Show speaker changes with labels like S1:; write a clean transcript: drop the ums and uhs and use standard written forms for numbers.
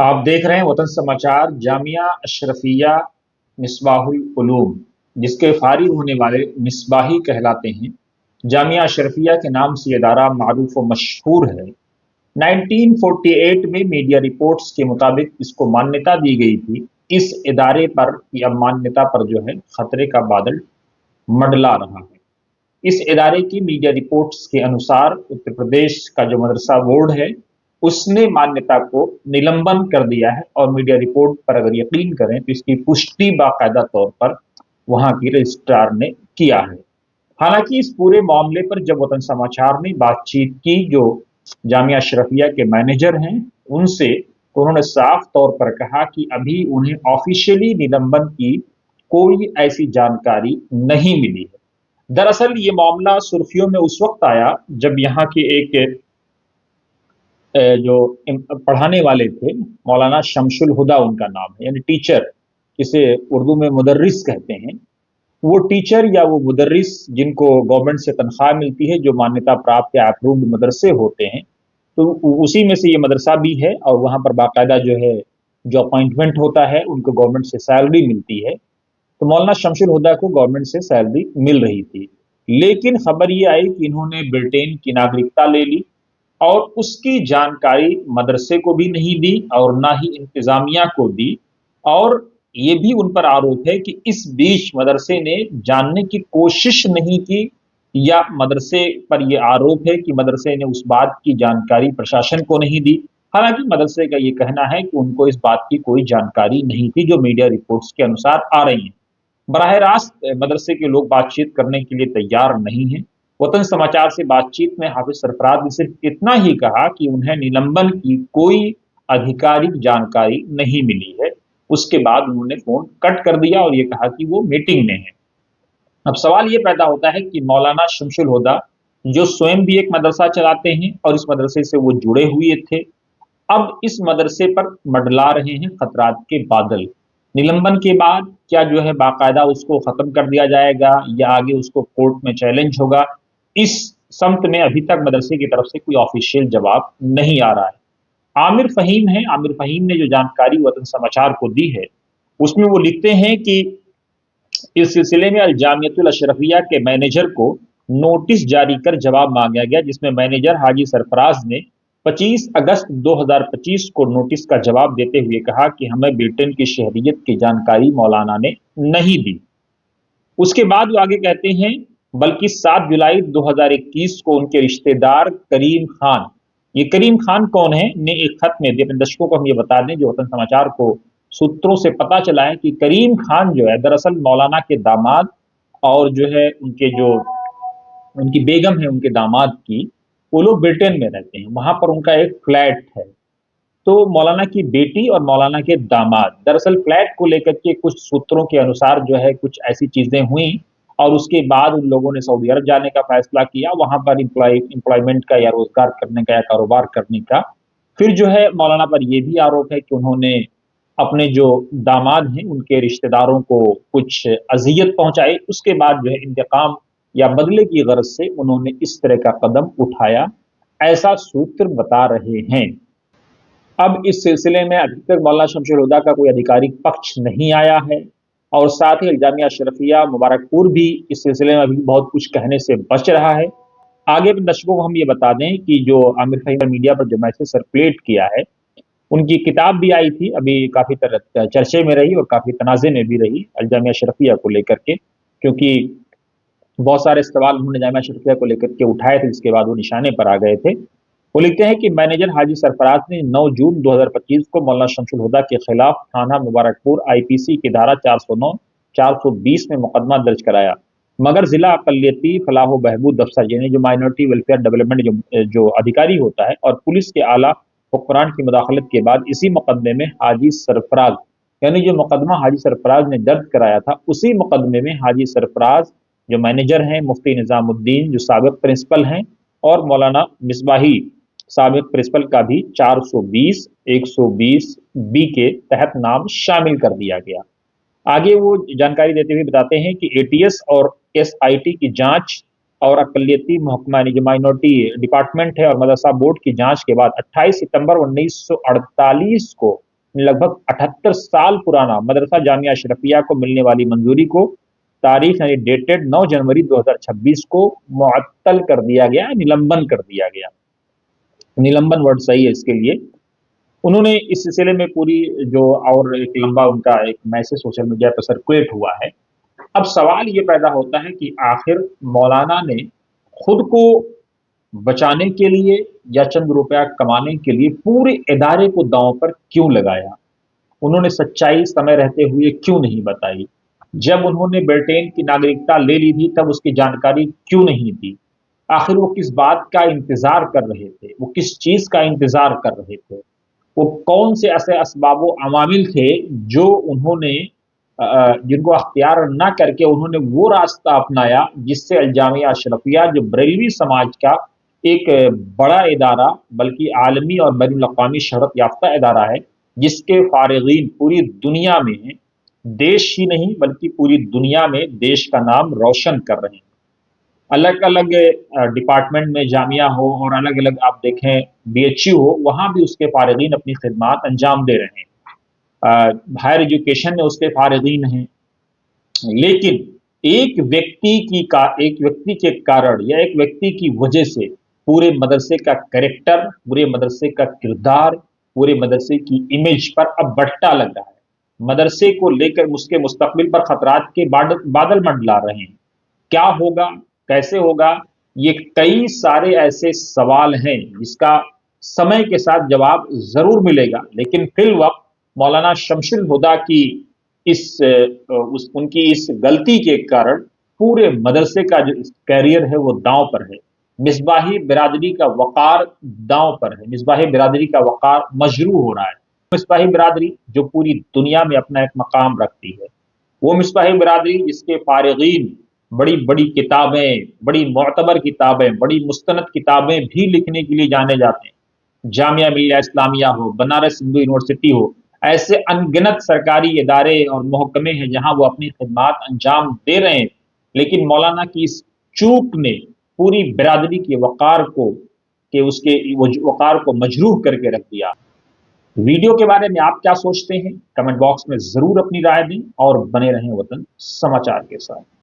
S1: आप देख रहे हैं वतन समाचार। जामिया अशरफिया मिसबाहुल उलूम, जिसके फारिग होने वाले मिसबाही कहलाते हैं। जामिया अशरफिया के नाम से इदारा मारूफ व मशहूर है। 1948 में मीडिया रिपोर्ट्स के मुताबिक इसको मान्यता दी गई थी। इस इदारे पर या मान्यता पर जो है खतरे का बादल मंडला रहा है। इस इदारे की मीडिया रिपोर्ट्स के अनुसार उत्तर प्रदेश का जो मदरसा बोर्ड है उसने मान्यता को निलंबन कर दिया है, और मीडिया रिपोर्ट पर अगर यकीन करें तो इसकी पुष्टि बाकायदा तौर पर वहां की रजिस्ट्रार ने किया है। हालांकि इस पूरे मामले पर जब वतन समाचार ने बातचीत की जो जामिया अशरफिया के मैनेजर हैं उनसे, तो उन्होंने साफ तौर पर कहा कि अभी उन्हें ऑफिशियली निलंबन की कोई ऐसी जानकारी नहीं मिली है। दरअसल ये मामला सुर्खियों में उस वक्त आया जब यहाँ के एक जो पढ़ाने वाले थे, मौलाना शमशुल हुदा उनका नाम है, यानी टीचर, जिसे उर्दू में मुदर्रिस कहते हैं, वो टीचर या वो मुदर्रिस जिनको गवर्नमेंट से तनख्वाह मिलती है, जो मान्यता प्राप्त या अप्रूव्ड मदरसे होते हैं, तो उसी में से ये मदरसा भी है, और वहाँ पर बाकायदा जो है जो अपॉइंटमेंट होता है उनको गवर्नमेंट से सैलरी मिलती है। तो मौलाना शमशुल हुदा को गवर्नमेंट से सैलरी मिल रही थी, लेकिन खबर ये आई कि इन्होंने ब्रिटेन की नागरिकता ले ली और उसकी जानकारी मदरसे को भी नहीं दी और ना ही इंतजामिया को दी। और ये भी उन पर आरोप है कि इस बीच मदरसे ने जानने की कोशिश नहीं की, या मदरसे पर यह आरोप है कि मदरसे ने उस बात की जानकारी प्रशासन को नहीं दी। हालांकि मदरसे का ये कहना है कि उनको इस बात की कोई जानकारी नहीं थी जो मीडिया रिपोर्ट्स के अनुसार आ रही हैं। बराह रास्त मदरसे के लोग बातचीत करने के लिए तैयार नहीं हैं। वतन समाचार से बातचीत में हाफिज सरफराज ने सिर्फ इतना ही कहा कि उन्हें निलंबन की कोई आधिकारिक जानकारी नहीं मिली है। उसके बाद उन्होंने फोन कट कर दिया और ये कहा कि वो मीटिंग में है। अब सवाल ये पैदा होता है कि मौलाना शमशुल हुदा, जो स्वयं भी एक मदरसा चलाते हैं और इस मदरसे से वो जुड़े हुए थे, अब इस मदरसे पर मंडला रहे हैं खतरात के बादल। निलंबन के बाद क्या जो है बाकायदा उसको खत्म कर दिया जाएगा या आगे उसको कोर्ट में चैलेंज होगा, इस सम्त में अभी तक मदरसे की तरफ से कोई ऑफिशियल जवाब नहीं आ रहा है। आमिर फहीम है, आमिर फहीम ने जो जानकारी वतन समाचार को दी है उसमें वो लिखते हैं कि इस सिलसिले में अल जामियतुल अशरफिया के मैनेजर को नोटिस जारी कर जवाब मांगा गया, जिसमें मैनेजर हाजी सरफराज ने 25 अगस्त 2025 को नोटिस का जवाब देते हुए कहा कि हमें ब्रिटेन की शहरियत की जानकारी मौलाना ने नहीं दी। उसके बाद वो आगे कहते हैं, बल्कि 7 जुलाई 2021 को उनके रिश्तेदार करीम खान, ये करीम खान कौन है, ने एक खत में दिए। अपने दर्शकों को हम ये बता दें, जो वतन समाचार को सूत्रों से पता चला है कि करीम खान जो है दरअसल मौलाना के दामाद, और जो है उनके जो उनकी बेगम है उनके दामाद की, वो लोग ब्रिटेन में रहते हैं, वहां पर उनका एक फ्लैट है। तो मौलाना की बेटी और मौलाना के दामाद, दरअसल फ्लैट को लेकर के कुछ सूत्रों के अनुसार जो है कुछ ऐसी चीजें हुई, और उसके बाद उन लोगों ने सऊदी अरब जाने का फैसला किया, वहां पर एम्प्लॉयमेंट का या रोजगार करने का या कारोबार करने का। फिर जो है मौलाना पर यह भी आरोप है कि उन्होंने अपने जो दामाद हैं उनके रिश्तेदारों को कुछ अजियत पहुंचाई। उसके बाद जो है इंतकाम या बदले की गरज से उन्होंने इस तरह का कदम उठाया, ऐसा सूत्र बता रहे हैं। अब इस सिलसिले में अभी तक मौलाना शमशुल हुदा का कोई आधिकारिक पक्ष नहीं आया है, और साथ ही जामिया अशरफिया मुबारकपुर भी इस सिलसिले में अभी बहुत कुछ कहने से बच रहा है। आगे दर्शकों को हम ये बता दें कि जो आमिर फहीम मीडिया पर जो मैसेज सर्कुलेट किया है, उनकी किताब भी आई थी, अभी काफी तरह चर्चे में रही और काफी तनाजे में भी रही जामिया अशरफिया को लेकर के, क्योंकि बहुत सारे सवाल उन्होंने जामिया अशरफिया को लेकर के उठाए थे, जिसके बाद वो निशाने पर आ गए थे। वो लिखते हैं कि मैनेजर हाजी सरफराज ने 9 जून 2025 को मौलाना शमशुल हुदा के खिलाफ थाना मुबारकपुर आईपीसी की धारा 409, 420 में मुकदमा दर्ज कराया, मगर जिला अकलियती फलाह बहबूद अफसर यानी जो माइनॉरिटी वेलफेयर डेवलपमेंट जो अधिकारी होता है और पुलिस के आला हुक्मरान की मुदाखलत के बाद इसी मुकदमे में हाजी सरफराज, यानी जो मुकदमा हाजी सरफराज ने दर्ज कराया था, उसी मुकदमे में हाजी सरफराज जो मैनेजर हैं, मुफ्ती निजामुद्दीन जो साबिक प्रिंसिपल हैं, और मौलाना मिसबाही साबिक प्रिंसिपल का भी 420, 120 बी के तहत नाम शामिल कर दिया गया। आगे वो जानकारी देते हुए बताते हैं कि एटीएस और एसआईटी की जांच और अकलियती महकमा जो माइनॉरिटी डिपार्टमेंट है और मदरसा बोर्ड की जांच के बाद 28 सितंबर 1948 को लगभग 78 साल पुराना मदरसा जामिया अशरफिया को मिलने वाली मंजूरी को तारीख यानी डेटेड 9 जनवरी 2026 को मुअत्तल कर दिया गया, निलंबन कर दिया गया। निलंबन वर्ड सही है इसके लिए। उन्होंने इस सिलसिले में पूरी जो और एक लंबा उनका एक मैसेज सोशल मीडिया पर सर्कुलेट हुआ है। अब सवाल ये पैदा होता है कि आखिर मौलाना ने खुद को बचाने के लिए या चंद रुपया कमाने के लिए पूरे इदारे को दांव पर क्यों लगाया? उन्होंने सच्चाई समय रहते हुए क्यों नहीं बताई? जब उन्होंने ब्रिटेन की नागरिकता ले ली थी तब उसकी जानकारी क्यों नहीं दी? आखिर वो किस बात का इंतजार कर रहे थे? वो किस चीज का इंतजार कर रहे थे? वो कौन से ऐसे असबाब अवामिल थे जो उन्होंने जिनको अख्तियार न करके उन्होंने वो रास्ता अपनाया जिससे अलजामिया अशरफिया जो बरेलवी समाज का एक बड़ा इदारा बल्कि आलमी और बैनुल अक़वामी शहरत याफ्ता इदारा है, जिसके फारिगीन पूरी दुनिया में देश ही नहीं बल्कि पूरी दुनिया में देश का नाम रोशन कर रहे हैं। अलग अलग डिपार्टमेंट में जामिया हो और अलग अलग आप देखें BHU हो, वहाँ भी उसके फारिगीन अपनी खिदमात अंजाम दे रहे हैं। हायर एजुकेशन में उसके फारिगीन हैं। लेकिन एक व्यक्ति के कारण या एक व्यक्ति की वजह से पूरे मदरसे का कैरेक्टर, पूरे मदरसे का किरदार, पूरे मदरसे की इमेज पर अब बट्टा लग रहा है। मदरसे को लेकर उसके मुस्तकबिल पर खतरात के बादल मंडला रहे हैं। क्या होगा, कैसे होगा, ये कई सारे ऐसे सवाल हैं जिसका समय के साथ जवाब जरूर मिलेगा। लेकिन फिल वक्त मौलाना शमशुल हुदा की उनकी इस गलती के कारण पूरे मदरसे का जो कैरियर है वो दांव पर है। मिसबाही बिरादरी का वकार दांव पर है। मिसबाही बिरादरी का वकार मजरू हो रहा है। मिसबाही बिरादरी जो पूरी दुनिया में अपना एक मकाम रखती है, वो मिसबाही बिरादरी जिसके फारिगीन बड़ी बड़ी किताबें, बड़ी मोतबर किताबें, बड़ी मुस्तनद किताबें भी लिखने के लिए जाने जाते हैं। जामिया मिल्लिया इस्लामिया हो, बनारस हिंदू यूनिवर्सिटी हो, ऐसे अनगिनत सरकारी इदारे और महकमे हैं जहां वो अपनी खिदमात अंजाम दे रहे हैं। लेकिन मौलाना की इस चूक ने पूरी बिरादरी के वकार को मजरूह करके रख दिया। वीडियो के बारे में आप क्या सोचते हैं? कमेंट बॉक्स में जरूर अपनी राय दें और बने रहें वतन समाचार के साथ।